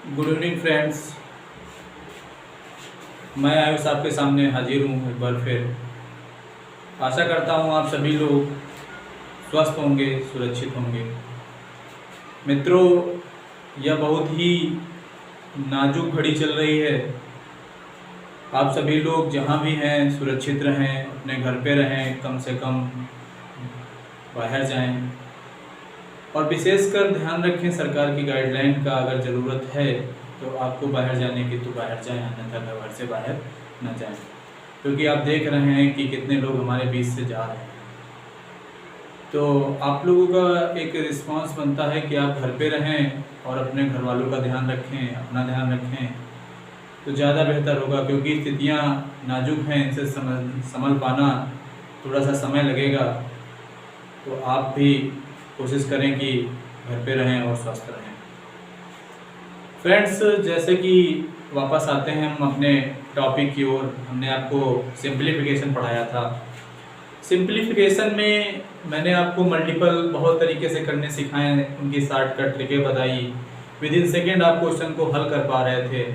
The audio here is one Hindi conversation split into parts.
Good evening friends. मैं आयुष आपके सामने हाजिर हूँ एक बार फिर। आशा करता हूँ आप सभी लोग स्वस्थ होंगे, सुरक्षित होंगे। मित्रों, यह बहुत ही नाजुक घड़ी चल रही है। आप सभी लोग जहाँ भी हैं सुरक्षित रहें, अपने घर पे रहें, कम से कम बाहर जाएं और विशेषकर ध्यान रखें सरकार की गाइडलाइन का। अगर ज़रूरत है तो आपको बाहर जाने की तो बाहर जाएं, अन्यथा घर से बाहर न जाएं, क्योंकि आप देख रहे हैं कि कितने लोग हमारे बीच से जा रहे हैं। तो आप लोगों का एक रिस्पांस बनता है कि आप घर पे रहें और अपने घर वालों का ध्यान रखें, अपना ध्यान रखें तो ज़्यादा बेहतर होगा, क्योंकि स्थितियाँ नाजुक हैं, इनसे संभल पाना थोड़ा सा समय लगेगा। तो आप भी कोशिश करें कि घर पे रहें और स्वस्थ रहें। फ्रेंड्स, जैसे कि वापस आते हैं हम अपने टॉपिक की ओर। हमने आपको सिंप्लीफिकेशन पढ़ाया था। सिंप्लीफिकेशन में मैंने आपको मल्टीपल बहुत तरीके से करने सिखाए, उनकी शॉर्टकट ट्रिकें बताई। विद इन सेकेंड आप क्वेश्चन को हल कर पा रहे थे।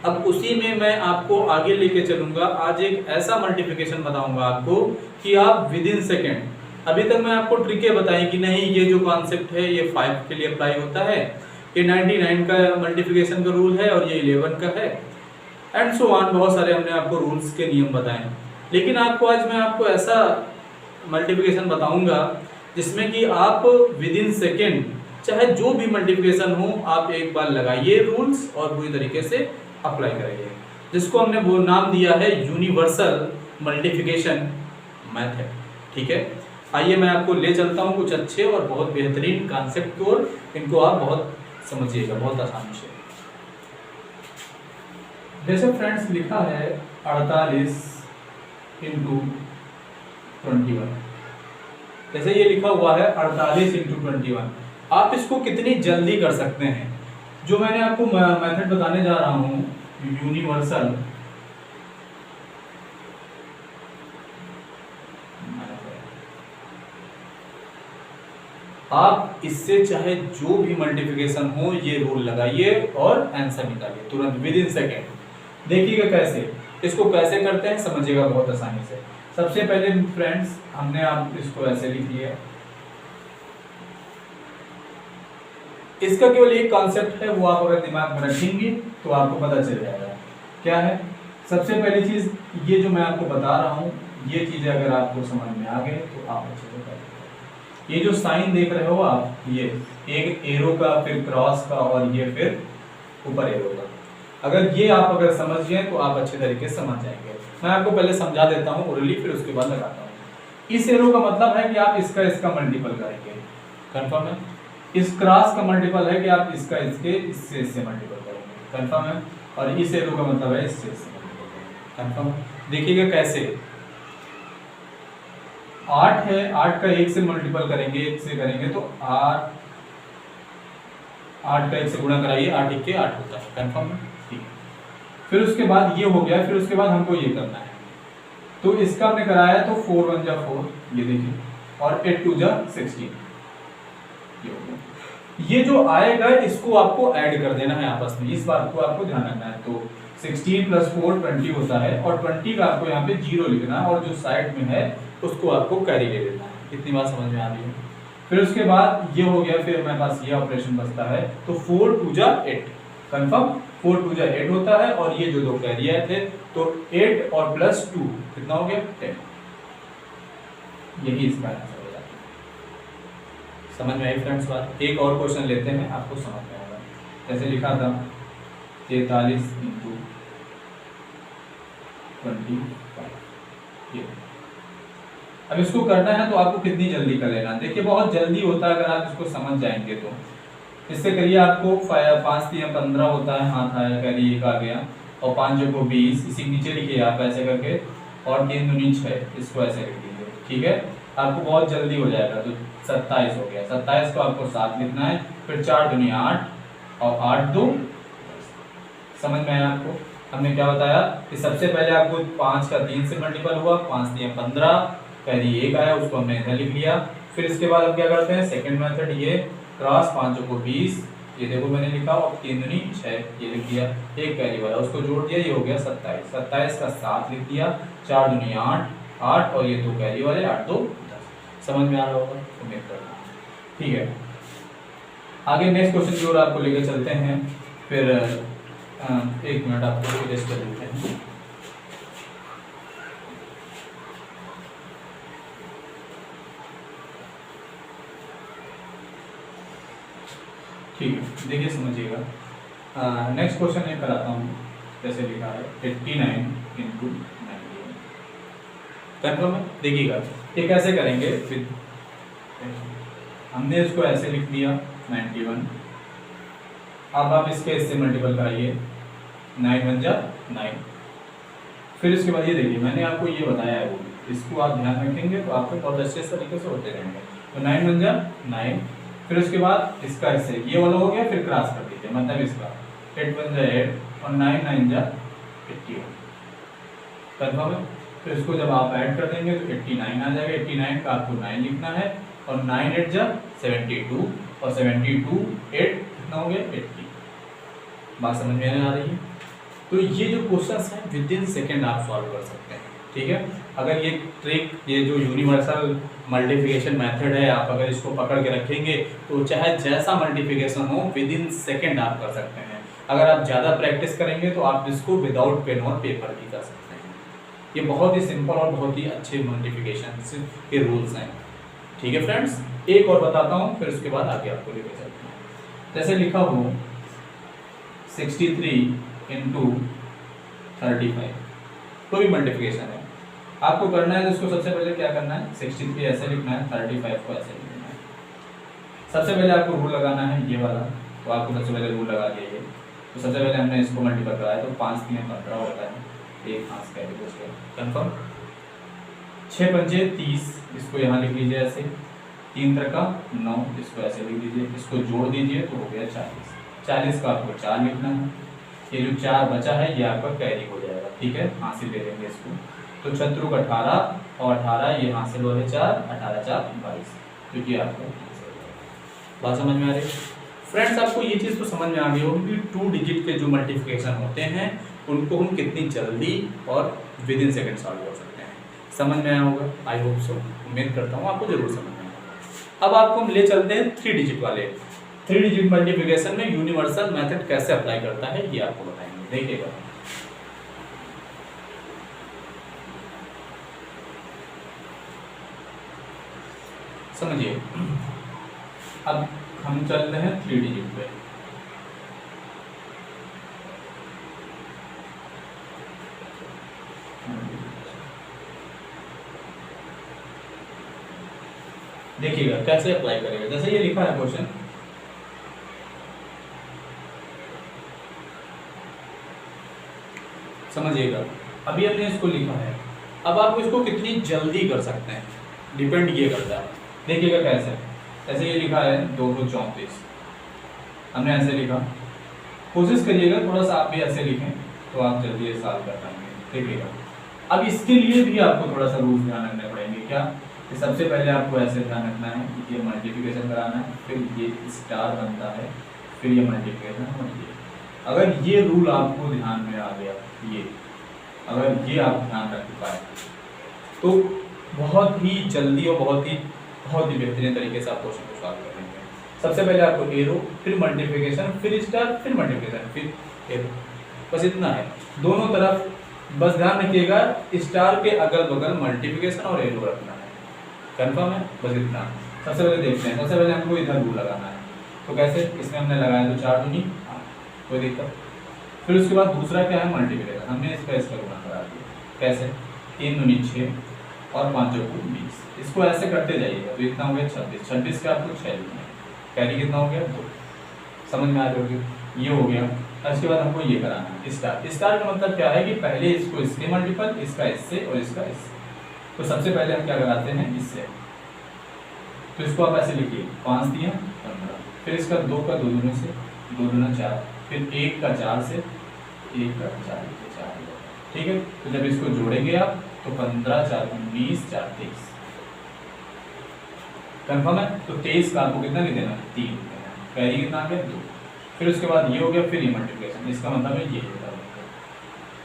अब उसी में मैं आपको आगे लेके चलूँगा। आज एक ऐसा मल्टीप्लिकेशन बताऊँगा आपको कि आप विद इन सेकेंड, अभी तक मैं आपको ट्रिकें बताई कि नहीं ये जो कॉन्सेप्ट है ये 5 के लिए अप्लाई होता है, ये 99 का मल्टीप्लिकेशन का रूल है और ये 11 का है, एंड सो ऑन। बहुत सारे हमने आपको रूल्स के नियम बताए। लेकिन आज मैं आपको ऐसा मल्टीप्लिकेशन बताऊंगा जिसमें कि आप विद इन सेकेंड चाहे जो भी मल्टीप्लिकेशन हो आप एक बार लगाइए रूल्स और पूरी तरीके से अप्लाई करेंगे, जिसको हमने वो नाम दिया है यूनिवर्सल मल्टीप्लिकेशन मेथड। ठीक है, आइए मैं आपको ले चलता हूँ कुछ अच्छे और बहुत बेहतरीन कॉन्सेप्ट की ओर। इनको आप बहुत समझिएगा, बहुत आसानी से। जैसे फ्रेंड्स लिखा है 48 इंटू 21। जैसे ये लिखा हुआ है 48 इंटू 21, आप इसको कितनी जल्दी कर सकते हैं। जो मैंने आपको मेथड बताने जा रहा हूं यूनिवर्सल आप इससे चाहे जो भी मल्टीप्लिकेशन हो ये रूल लगाइए और आंसर निकालिए तुरंत विद इन सेकेंड। देखिएगा कैसे, इसको कैसे करते हैं समझिएगा बहुत आसानी से। सबसे पहले फ्रेंड्स हमने आप इसको ऐसे लिख लिया। इसका केवल एक कॉन्सेप्ट है, वो आप अगर दिमाग में रखेंगे तो आपको पता चल जाएगा क्या है। सबसे पहली चीज ये जो मैं आपको बता रहा हूं, ये चीजें अगर आपको समझ में आ गए तो आप अच्छे से करेंगे। ये जो साइन देख रहे हो आप, ये एक एरो का, फिर क्रॉस का और ये फिर ऊपर एरो का, अगर ये आप अगर समझ गए तो आप अच्छे तरीके से समझ जाएंगे। मैं आपको पहले समझा देता हूँ ओरली, फिर उसके बाद लगाता हूँ। इस एरो का मतलब है कि आप इसका मल्टीपल करेंगे, कंफर्म है। इस क्रॉस का मल्टीपल है कि आप इसका इससे मल्टीपल करेंगे, कंफर्म है। और इस एरो का मतलब है इससे मल्टीपल करेंगे, कंफर्म। देखिएगा कैसे 8 है, 8 का 1 से मल्टीपल करेंगे, 1 से करेंगे तो 8 का 1 से गुणा कराइए, 8 1 के 8 होता है, कंफर्म है। ठीक, फिर उसके बाद ये हो गया, फिर उसके बाद हमको ये करना है। तो इसका हमने कराया तो 4 1 जा 4, ये देखिए, और 8 2 जा 16, ये जो आएगा इसको आपको ऐड कर देना है आपस में। इस बात को आपको ध्यान रखना है। तो 16 + 4 20 होता है, और 20 का आपको यहाँ पे 0 लिखना है, और जो साइड में है उसको आपको कैरी ले लेना है। इतनी बात समझ में आ रही है। फिर उसके बाद ये हो गया, फिर हमारे पास ये ऑपरेशन बचता है। तो 4 2 जा 8, कंफर्म। 4 2 जा 8 होता है, और ये जो दो कैरी आए थे तो 8 और +2 कितना हो गया 10। यही इसका आंसर हो जाता है। समझ में आई फ्रेंड्स बात। एक और क्वेश्चन लेते हैं, आपको समझ में आएगा। जैसे लिखा था 43 इंटू 25। ये अब इसको करना है तो आपको कितनी जल्दी कर लेना। देखिए बहुत जल्दी होता है अगर आप इसको समझ जाएंगे तो। इससे करिए, आपको 5 3 15 होता है, हाथ आया, कैरी 1 आ गया, और 5 को 20, इसी नीचे लिखिए आप ऐसे करके, और 3 दूनी 6, इसको ऐसे लिख दीजिए। ठीक है, आपको बहुत जल्दी हो जाएगा। तो 27 हो गया, 27 को आपको 7 लिखना है, फिर 4 दूनी 8, और 8 2। समझ में आया आपको। हमने क्या बताया कि सबसे पहले आपको 5 का 3 से मल्टीपल हुआ, 5 3 15, कैरी 1 आया, उसको हमने इधर लिख लिया। फिर इसके बाद हम क्या करते हैं, सेकंड मेथड ये क्रॉस, 5 को 20, ये देखो मैंने लिखा और 3 दूनी 6 ये लिख दिया, एक कैरी वाला उसको जोड़ दिया, ये हो गया 27, 27 का 7 लिख दिया, 4 दूनी 8, 8 और ये 2 कैरी वाले 8 2 10। समझ में आ रहा होगा, उम्मीद करता हूँ। ठीक है, आगे नेक्स्ट क्वेश्चन की ओर आपको लेकर चलते हैं। फिर 1 मिनट आपको रेस्ट कर देते हैं। ठीक है, देखिए समझिएगा। नेक्स्ट क्वेश्चन मैं कराता हूँ, जैसे लिखा है 89 इंटू 91। कन्फर्म है? देखिएगा ये कैसे करेंगे। फिर हमने इसको ऐसे लिख दिया 91, अब आप इसके इससे मल्टीपल कराइए, 9 1 जा 9। फिर इसके बाद ये देखिए मैंने आपको ये बताया है, वो इसको आप ध्यान रखेंगे तो आपको बहुत अच्छे तरीके से होते रहेंगे। तो 9 1 जा 9, फिर उसके बाद इसका इससे ये वाला हो गया, फिर क्रॉस कर दीजिए, मतलब इसका 8 1 जा 8 और 9 9 जा 81। कन्फर्म है? तो इसको जब आप ऐड कर देंगे तो 89 आ जाएगा। 89 का आपको 9 लिखना है और 9 8 जा 72 और 72 8 कितना हो गया 80। बात समझ में आ रही है? तो ये जो क्वेश्चंस हैं विद इन सेकेंड आप सॉल्व कर सकते हैं। ठीक है, अगर ये ट्रिक, ये जो यूनिवर्सल मल्टीप्लिकेशन मेथड है, आप अगर इसको पकड़ के रखेंगे तो चाहे जैसा मल्टीप्लिकेशन हो विद इन सेकेंड आप कर सकते हैं। अगर आप ज़्यादा प्रैक्टिस करेंगे तो आप इसको विदाउट पेन और पेपर भी कर सकते हैं। ये बहुत ही सिंपल और बहुत ही अच्छे मल्टीप्लिकेशन के रूल्स हैं। ठीक है फ्रेंड्स, एक और बताता हूँ फिर उसके बाद आगे आपको लेके चलते हैं। जैसे लिखा हो 63 इंटू 35, कोई मल्टीप्लिकेशन है, आपको करना है तो इसको सबसे पहले क्या करना है, 63 ऐसे लिखना है, 35 को ऐसे लिखना है। सबसे पहले आपको रूल लगाना है ये वाला, तो आपको सबसे पहले रूल लगा दिया ये। तो सबसे पहले हमने इसको मल्टीपल कराया तो 5 3 15 होता है, एक 5 कैरी को कन्फर्म। 6 पंजे 30, इसको यहाँ लिख लीजिए ऐसे, 3 का 9, इसको ऐसे लिख लीजिए, इसको जोड़ दीजिए तो हो गया 40। 40 का आपको 4 लिखना है, ये जो 4 बचा है ये आपका कैरी हो जाएगा। ठीक है, हासिल ले लेंगे इसको, तो चतुर्क 18 और 18 ये हासिल हो गए 4, 18 4 22, क्योंकि आपको बात समझ में आ रही है फ्रेंड्स। आपको ये चीज़ तो समझ में आ गई होगी कि 2 डिजिट के जो मल्टीप्लिकेशन होते हैं उनको हम कितनी जल्दी और विद इन सेकेंड सॉल्व कर सकते हैं। समझ में आया होगा, आई होप सो, उम्मीद करता हूँ आपको जरूर समझ में आएगा। अब आपको हम ले चलते हैं 3 डिजिट वाले। 3 डिजिट मल्टीप्लिकेशन में यूनिवर्सल मेथड कैसे अप्लाई करता है ये आपको बताएंगे, देखिएगा। समझिए, अब हम चलते हैं 3 डिजिट पे। देखिएगा कैसे अप्लाई करेगा। जैसे ये लिखा है क्वेश्चन, समझिएगा, अभी हमने इसको लिखा है, अब आप इसको कितनी जल्दी कर सकते हैं डिपेंड ये करता है। देखिएगा कैसे, ऐसे ये लिखा है 234, हमने ऐसे लिखा, कोशिश करिएगा थोड़ा सा आप भी ऐसे लिखें तो आप जल्दी ये सॉल्व कर पाएंगे। देखिएगा, अब इसके लिए भी आपको थोड़ा सा रूल्स ध्यान रखने पड़ेंगे। क्या कि सबसे पहले आपको ऐसे ध्यान रखना है कि ये मल्टीप्लिकेशन कराना है, फिर ये स्टार बनता है, फिर ये मल्टीप्लिकेशन होती है। अगर ये रूल आपको ध्यान में आ गया, ये अगर ये आप ध्यान रख पाए तो बहुत ही जल्दी और बहुत ही बेहतरीन तरीके से आप क्वेश्चन को सॉल्व कर लेंगे। सबसे पहले आपको एरो, फिर मल्टीप्लिकेशन, फिर स्टार, फिर मल्टीप्लिकेशन, फिर एरो, बस इतना है। दोनों तरफ बस ध्यान रखिएगा, स्टार के अगल बगल मल्टीप्लिकेशन और एरो रखना है। कन्फर्म है? बस इतना। सबसे पहले देखते हैं, सबसे पहले हमको इधर रूल लगाना है, तो कैसे, इसमें हमने लगाया तो 4 दूनी 8, कोई दिक्कत। फिर उसके बाद दूसरा क्या है, मल्टीप्लिकेशन, हमने इसका गुणा करा दिया, कैसे, 3 दूनी 6 और 5 चौको 20, इसको ऐसे करते जाइएगा तो इतना हो गया 26, 26 का आपको 6 लिखना है, कैरी कितना हो गया 2। समझ में आ रही होगी, ये हो गया। इसके बाद हमको ये कराना है स्टार। स्टार का मतलब क्या है कि पहले इसको इसके मल्टीपल, इसका इससे और इसका इससे। तो सबसे पहले हम क्या कराते हैं, इससे, तो इसको आप ऐसे लिखिए, 5 दिया 15, फिर इसका 2 का 2 दूनी से, 2 दूना 4, फिर 1 का 4 से, 1 का 4 से 4। ठीक है, तो जब इसको जोड़ेंगे आप तो 15 4 19 4 23। कन्फर्म है? तो 23 का आपको कितना नहीं देना, 3 देना, कैरी कितना आ गया 2। फिर उसके बाद ये हो गया, फिर ये मल्टीप्लिकेशन, इसका मतलब है ये होगा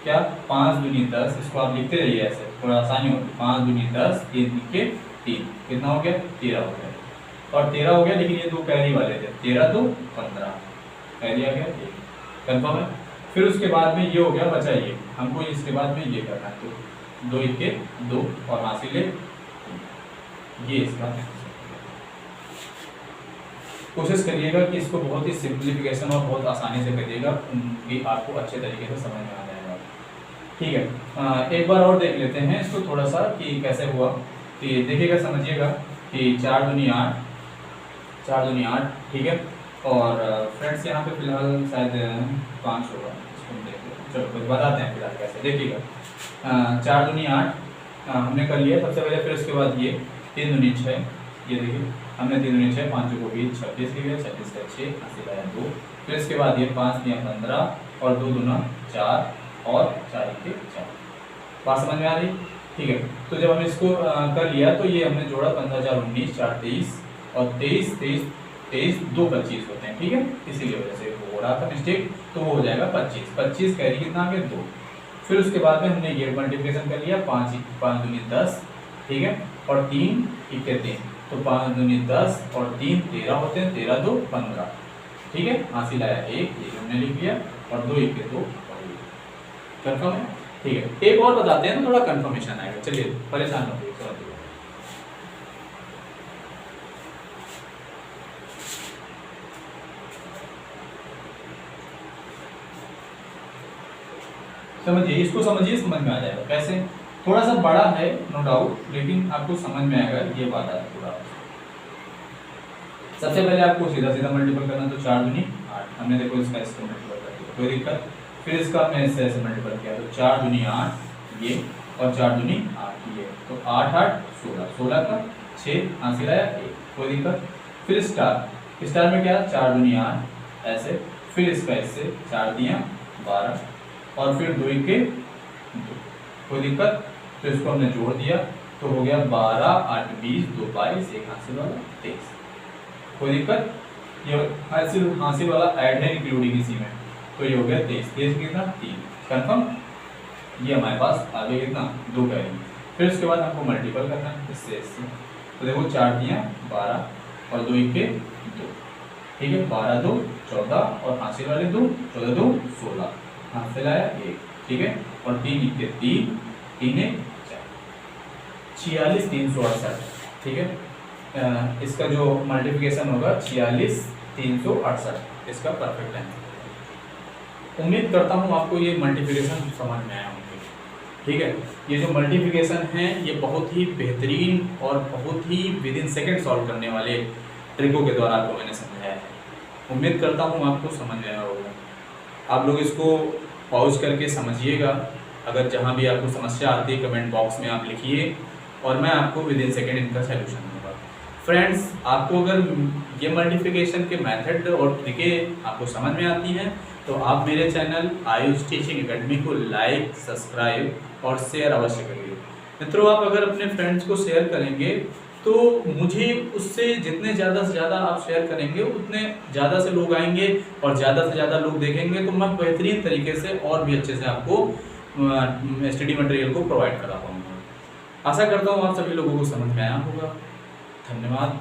क्या 5 दूनी 10, इसको आप लिखते रहिए ऐसे थोड़ा आसानी होगी। 5 दूनी 10, 3 लिखे 3, कितना हो गया 13 हो गया, और 13 हो गया, लेकिन ये दो कैरी वाले थे, 13 तो 15 कैरी आ गया, ये कन्फर्म है। फिर उसके बाद में ये हो गया, बचा ये, हमको इसके बाद में ये करना है, तो 2 1 2 और हासिल ये इसका। कोशिश करिएगा कि इसको बहुत ही सिंप्लीफिकेशन और बहुत आसानी से करिएगा कि आपको अच्छे तरीके से समझ में आ जाएगा। ठीक है, एक बार और देख लेते हैं इसको थोड़ा सा कि कैसे हुआ। तो ये देखिएगा, समझिएगा कि 4 दूनी 8, 4 दूनी 8, ठीक है। और फ्रेंड्स यहाँ पे फिलहाल शायद 5 होगा, इसको देख लेते, चलो कुछ बताते हैं फिलहाल कैसे। देखिएगा 4 दूनी 8 हमने कर लिया सबसे पहले, फिर उसके बाद ये 3 दूनी 6, ये देखिए हमने 3 दूनी 6, 5 को 20 26 लिया, 26 का 6 हासिल आया 2। फिर इसके बाद ये 5 दिया 15 और 2 दूना 4 और 4 के 4। बात समझ में आ रही? ठीक है, तो जब हम इसको कर लिया तो ये हमने जोड़ा 15 4 19 4 23 और 23 23 23 2 25 होते हैं, ठीक है। इसीलिए वजह से वो हो रहा था मिस्टेक, तो वो हो जाएगा 25, 25 कैरी कितना आ गया 2। फिर उसके बाद में हमने ये मल्टीप्लिकेशन कर लिया, 5 दूनी 10, ठीक है, और 3 इक्के 3, तो 5 दूनी 10 और 3 13 होते हैं, 13 2 15, ठीक है। हासिल आया 1, ये हमने लिख लिया, और 2 इक्के 2 कंफर्म है। ठीक है, एक और बताते हैं तो थोड़ा कंफर्मेशन आएगा। चलिए परेशान मत होइए, समझिए इसको, समझिए समझ में आ जाएगा कैसे। थोड़ा सा बड़ा है नो डाउट, लेकिन आपको समझ में आएगा ये बात है पूरा। सबसे पहले आपको सीधा सीधा मल्टीपल करना, तो 4 दूनी 8, हमने देखो इसका इसको मल्टीपल कर दिया, कोई दिक्कत। फिर इसका हमने ऐसे मल्टीपल किया, तो 4 दूनी 8 ये और 4 दूनी 8 ये, तो 8 8 16, 16 का 6 हासिल आया 1, कोई दिक्कत। फिर स्टार में क्या 4 दूनी 8 ऐसे, फिर इसका इससे 4 दिया 12 और फिर 2 के 2, कोई दिक्कत। तो इसको हमने जोड़ दिया तो हो गया 12 8 20 2 22 1 हासिल वाला 23, कोई दिक्कत। ये हासिल वाला ऐड है इंक्लूडिंग इसी में, तो ये हो गया 23, 23 कितना 3, कंफर्म। ये हमारे पास आगे कितना 2 कैरी। फिर उसके बाद हमको मल्टीपल करना है इससे, तो देखो 4 दिया 12 और 2 के 2, ठीक है, 12 2 14 और हासिल वाले 2 14 2 16 हासिल आया 1, ठीक है, और 3 के 3 3 1 4 46 368, ठीक है। इसका जो मल्टीप्लिकेशन होगा 46 368, इसका परफेक्ट आंसर। उम्मीद करता हूँ आपको ये मल्टीप्लिकेशन समझ में आया होंगे, ठीक है। ये जो मल्टीप्लिकेशन है ये बहुत ही बेहतरीन और बहुत ही विद इन सेकेंड सॉल्व करने वाले ट्रिकों के द्वारा आपको मैंने समझाया है। उम्मीद करता हूँ आपको समझ में आया होगा। आप लोग इसको पॉज करके समझिएगा, अगर जहाँ भी आपको समस्या आती है कमेंट बॉक्स में आप लिखिए और मैं आपको विद इन सेकेंड इनका सलूशन दूंगा। फ्रेंड्स, आपको अगर ये मल्टीप्लिकेशन के मेथड और ट्रिकें आपको समझ में आती हैं तो आप मेरे चैनल आयुष टीचिंग एकेडमी को लाइक सब्सक्राइब और शेयर अवश्य करिए। मित्रों, आप अगर अपने फ्रेंड्स को शेयर करेंगे तो मुझे उससे जितने ज़्यादा से ज़्यादा आप शेयर करेंगे उतने ज़्यादा से लोग आएंगे और ज़्यादा से ज़्यादा लोग देखेंगे, तो मैं बेहतरीन तरीके से और भी अच्छे से आपको स्टडी मटेरियल को प्रोवाइड करा पाऊँगा। आशा करता हूँ आप सभी लोगों को समझ में आया होगा। धन्यवाद।